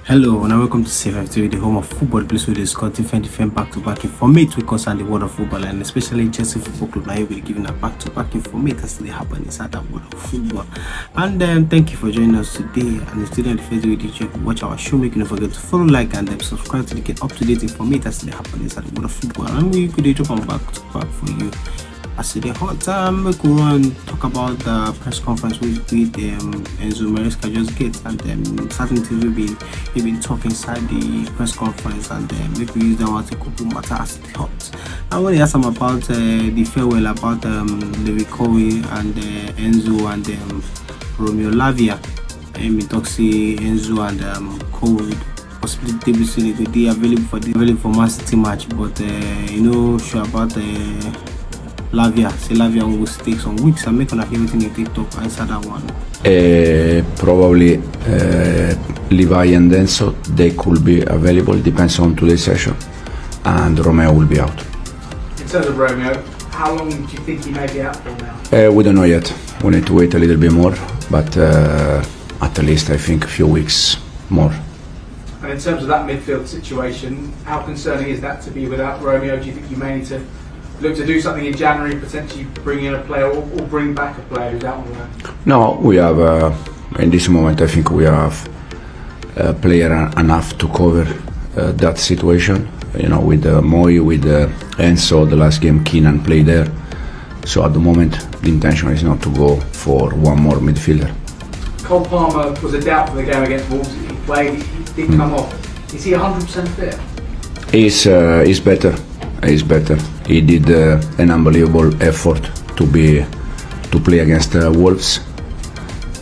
Hello and welcome to CFF the home of football place where they score different back-to-back informate we concern the world of football and especially Chelsea Football Club. Now you'll be giving a back-to-back informate as they happen inside that world of football. And thank you for joining us today. And if you're in the first video, check watch our show. Make don't forget to follow, like, and subscribe to get up-to-date informate as they happen inside the world of football. And we could do come back-to-back for you. As the hot time, we could run talk about the press conference with Enzo Maresca just get, and certain things we've been talking inside the press conference, and maybe we use that one to couple matter as it hot. I want to ask them about the farewell, about the recovery, and Enzo and Romeo Lavia. We talk see Enzo and COVID. Possibly they available for Man City match, but sure about Lavia will take some weeks and make on everything in TikTok answer that one. Probably Levi and Enzo, they could be available, depends on today's session, and Romeo will be out. In terms of Romeo, how long do you think he may be out for now? We don't know yet. We need to wait a little bit more, but at least I think a few weeks more. And in terms of that midfield situation, how concerning is that to be without Romeo? Do you think you may need to look to do something in January, potentially bring in a player or bring back a player who's out on loan? No, we have, in this moment, I think we have a player enough to cover that situation. With Moy, with Enzo, the last game, Keenan played there. So at the moment, the intention is not to go for one more midfielder. Cole Palmer was a doubt for the game against Wolves. He played, he did come off. Is he 100% fit? He's better. He's better. He did an unbelievable effort to play against Wolves,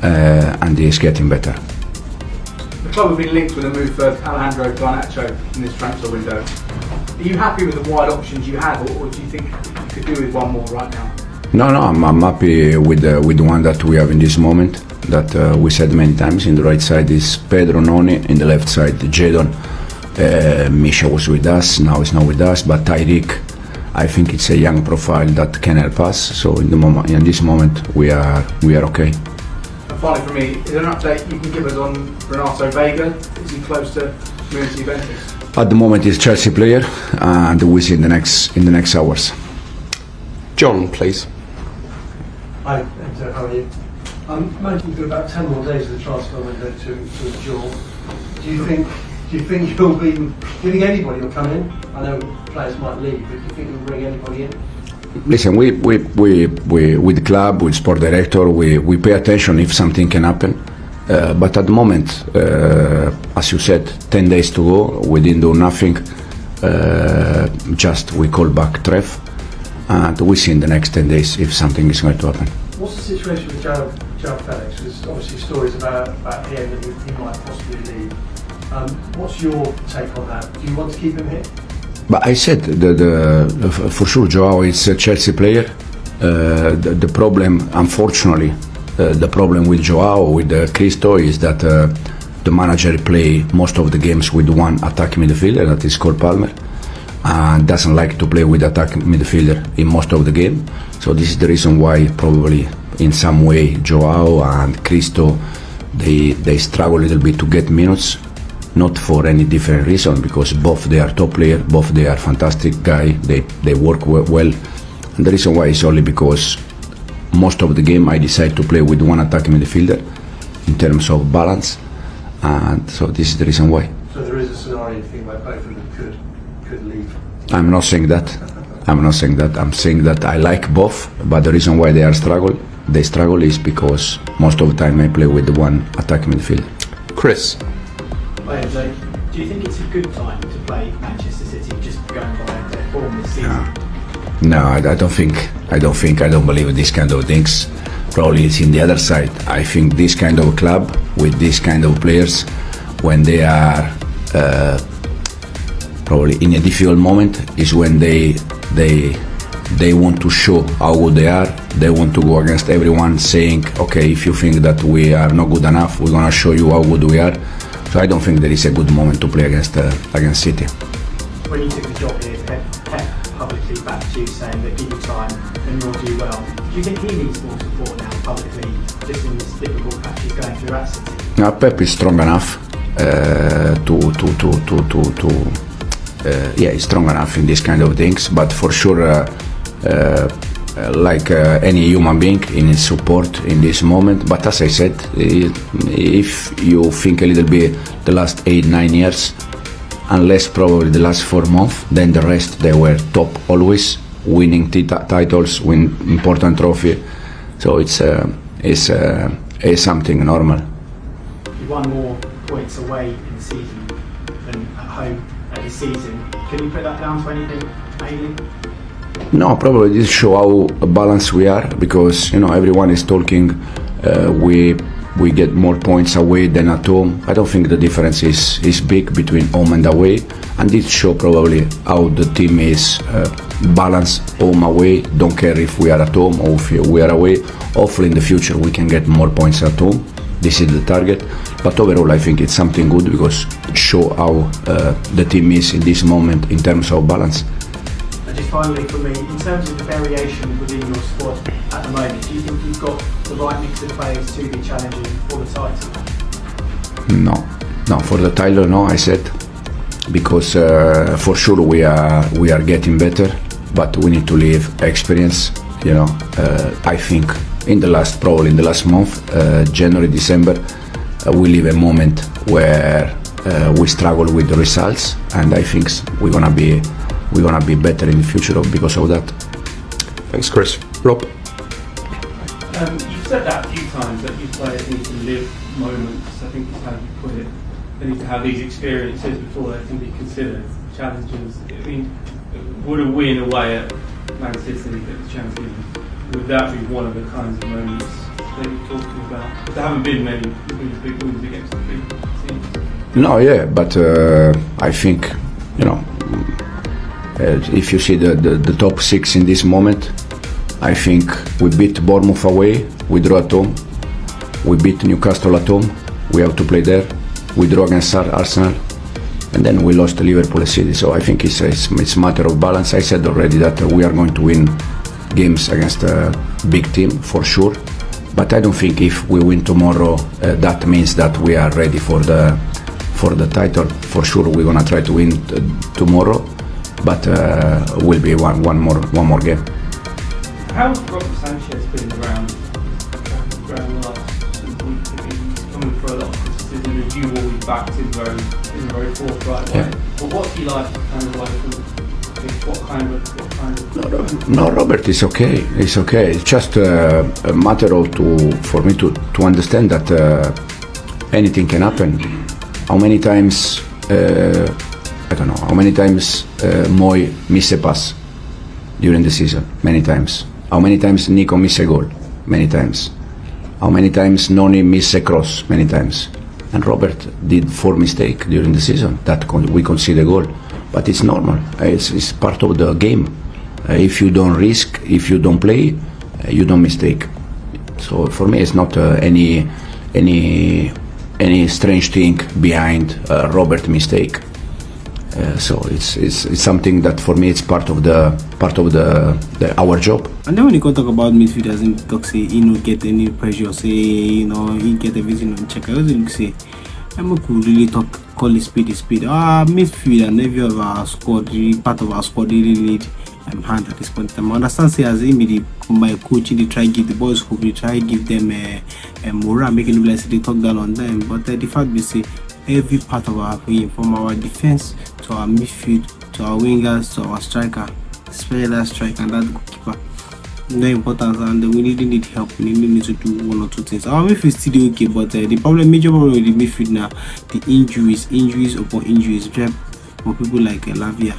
and he's getting better. The club have been linked with a move for Alejandro Garnacho in this transfer window. Are you happy with the wide options you have, or do you think you could do with one more right now? No, I'm happy with the one that we have in this moment. That we said many times. In the right side is Pedro Noni, in the left side Jadon. Misha was with us, now he's not with us, but Tyreek, I think it's a young profile that can help us. So in this moment, we are okay. And finally, for me, is there an update you can give us on Renato Vega? Is he close to moving to Juventus? At the moment, he's a Chelsea player, and we'll see in the next hours. John, please. Hi, Enter, how are you? I'm imagining for about 10 more days of the transfer window to withdraw. Do you think anybody will come in? I know players might leave, but do you think you'll bring anybody in? Listen, we with the club, with sport director, we pay attention if something can happen. But at the moment, as you said, 10 days to go, we didn't do nothing. Just we call back Trev, and we see in the next 10 days if something is going to happen. What's the situation with João Felix? There's obviously stories about him that he might possibly leave. What's your take on that? Do you want to keep him here? But I said for sure Joao is a Chelsea player. The problem, unfortunately, the problem with Joao, with Cristo, is that the manager play most of the games with one attacking midfielder, that is called Palmer, and doesn't like to play with attacking midfielder in most of the game. So this is the reason why probably in some way Joao and Cristo they struggle a little bit to get minutes. Not for any different reason, because both they are top player, both they are fantastic guy, they work well. And the reason why is only because most of the game I decide to play with one attacking midfielder in terms of balance, and so this is the reason why. So there is a scenario you think like both of them could leave? I'm not saying that. I'm saying that I like both, but the reason why they struggle is because most of the time I play with the one attacking midfielder. Chris. Do you think it's a good time to play Manchester City, just going by their form this season? No, I don't believe in these kind of things. Probably it's in the other side. I think this kind of club with this kind of players, when they are probably in a difficult moment, is when they want to show how good they are. They want to go against everyone, saying, okay, if you think that we are not good enough, we're gonna show you how good we are. So I don't think there is a good moment to play against City. When you took the job here, Pep publicly backed you, saying that give you time and you'll do well. Do you think he needs more support now publicly, just in this difficult patch he's going through at City? Now Pep is strong enough yeah, he's strong enough in these kind of things. But for sure, like any human being, in his support in this moment. But as I said, if you think a little bit the last 8-9 years, unless probably the last 4 months, then the rest they were top always, winning titles, win important trophy. So it's something normal. You won more points away in the season than at home this season. Can you put that down to anything mainly? No, probably this show how balanced we are, because everyone is talking. We get more points away than at home. I don't think the difference is big between home and away, and this show probably how the team is balanced, home away. Don't care if we are at home or if we are away. Hopefully in the future we can get more points at home. This is the target. But overall I think it's something good, because it shows how the team is in this moment in terms of balance. And just finally for me, in terms of the variation within your squad at the moment, do you think you've got the right mix of players to be challenging for the title? No, for the title, no, I said, because for sure we are getting better, but we need to leave experience. I think probably in the last month, January, December, we live a moment where we struggle with the results, and I think we're gonna be better in the future because of that. Thanks, Chris. Rob? You've said that a few times, that you players need to live moments. I think it's how you put it. They need to have these experiences before they can be considered challenges. I mean, would a win away at Man City at the Champions League, would that be one of the kinds of moments that you're talking about? Because there haven't been many really big wins against the big teams. No, yeah, but I think, if you see the top 6 in this moment, I think we beat Bournemouth away, we draw at home, we beat Newcastle at home, we have to play there, we draw against Arsenal, and then we lost to Liverpool City. So I think it's a matter of balance. I said already that we are going to win games against a big team for sure, but I don't think if we win tomorrow that means that we are ready for the title. For sure we're gonna try to win tomorrow, but will be one more game. How's Robert Sanchez been around the last week? He's coming for a lot of criticism, and you always backed him in a very forthright way. Yeah. But what's he like kind of away from? What kind of? No, Robert is okay. It's okay. It's just a matter of for me to understand that anything can happen. How many times I don't know. How many times Moy miss a pass during the season? Many times. How many times Nico miss a goal? Many times. How many times Noni miss a cross? Many times. And Robert did 4 mistakes during the season that we concede a goal. But it's normal. It's part of the game. If you don't risk, if you don't play, you don't mistake. So for me, it's not any strange thing behind Robert mistake. So it's something that for me it's part of our job. And then when you go talk about midfielders, and talk say he no get any pressure, say he get everything on check. I always look say I'm could really call it speed. Midfield and every of our squad, really part of our squad really need hand at this point in time. I understand say as him my coach they try give the boys hope, they try give them morale, making them like they talk down on them. But the fact we say every part of our play, from our defense to our midfield to our wingers to our striker, especially that striker and that goalkeeper, no importance, and we really need help. We really need to do 1 or 2 things. Our midfield is still okay, but the major problem with the midfield now, the injuries upon injuries, for people like Lavia,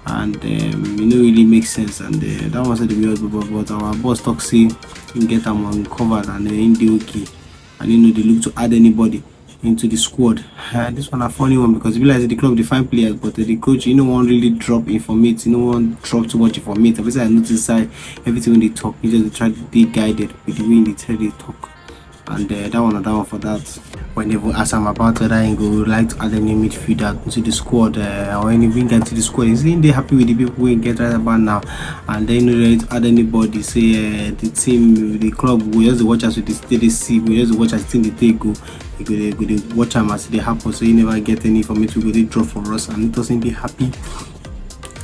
and really makes sense. And that was the way, but our boss talk say you get them uncovered and in the okay, and they look to add anybody into the squad. This one a funny one, because you realize the club they find players, but the coach won't really drop informate, won't drop too much informate. Every I notice everything when they talk, you just try to be guided with the way they tell they talk. and that one for that. Whenever as I'm about to die, go would like to add any midfielder into the squad or any winger into the squad. Is they happy with the people we get right about now? And then you ready to add anybody? Say the team, the club, we just watch as we see, we just watch as the team they go. They watch them as they happen, so you never get any for me to go they draw for us, and it doesn't be happy.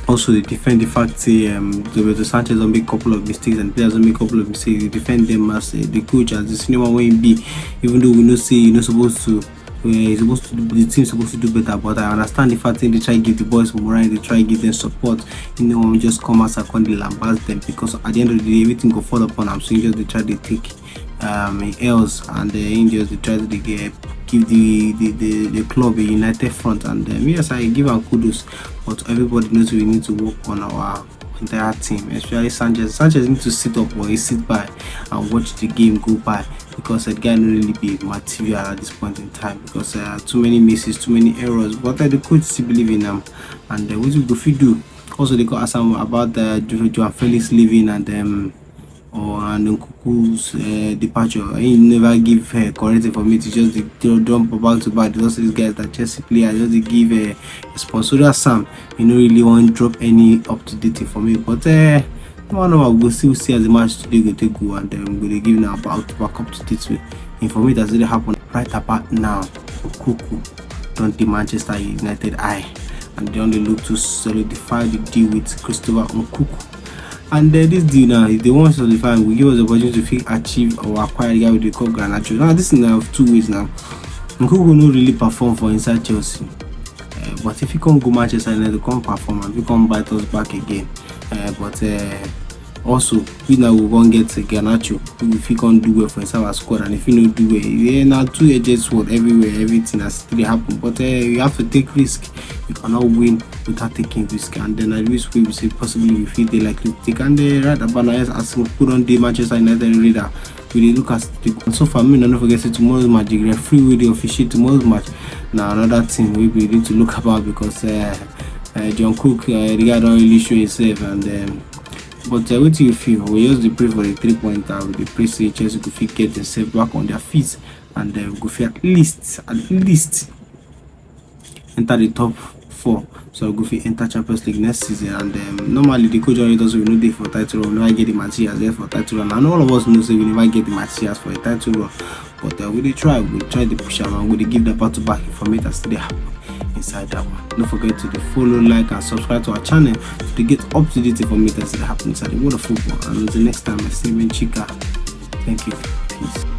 Also, they defend the fact the Sanchez don't make a couple of mistakes and players don't make a couple of mistakes. They defend them as the coach, as the senior one when be, even though we know say you're not supposed to. The team's supposed to do better, but I understand the fact that they try to give the boys morale, they try to give them support. Just come as a they lambast them, because at the end of the day everything go fall upon them. So they try to take L's, and the Indians they try to give the club a united front, and yes, I give them kudos, but everybody knows we need to work on our entire team, especially Sanchez needs to sit up or he sit by and watch the game go by, because that guy don't really be material at this point in time, because too many misses, too many errors, but the coach still believe in them, and what we go do. Also they got ask about Joao Felix leaving and and Nkuku's departure. He never give correct information, just jump back to back. Those these guys that Chelsea player just they give a sponsor Sam. You don't really want to drop any up to date information, but one of we will still see as the match today go take go, and we're going to give now about back up to date with information that's really happened right about now. Cuckoo don't the Manchester United eye, and they only look to solidify the deal with Christopher Nkuku. And this deal now, if they want to solidify, will give us the opportunity to achieve or acquire the guy with the cup Garnacho. Now this is now 2 ways now. Nkuku will not really perform for inside Chelsea, but if he can't go Manchester United, can't perform and he can't bite us back again. But also we now will go and get Garnacho if he can't do well for himself as squad, and if he don't do well, now 2 edged sword everywhere, everything has still happen. But you have to take risk. You cannot win without taking risk, and then at least we will say possibly we feel they likely to take. And right about now, as put on the Manchester United radar, we look at the. And so for me, don't forget to tomorrow's match, the referee will the officiate tomorrow's match. Now another thing we need to look about, because John Cook the guy don't really show himself, and but what do you feel? We just pray for the 3-pointer. We pray say Chelsea could get themselves back on their feet, and go for at least enter the top 4, so go for enter Champions League next season. And normally the coach already does we know they for title run, never get the materials there for title run, and all of us know say we never get the materials for a title run, but we try to push them, and we give the battle back information as they happen inside that one. Don't forget to follow, like and subscribe to our channel to get up to date information that happens inside the world of football. And until next time, I say Chica, thank you, peace.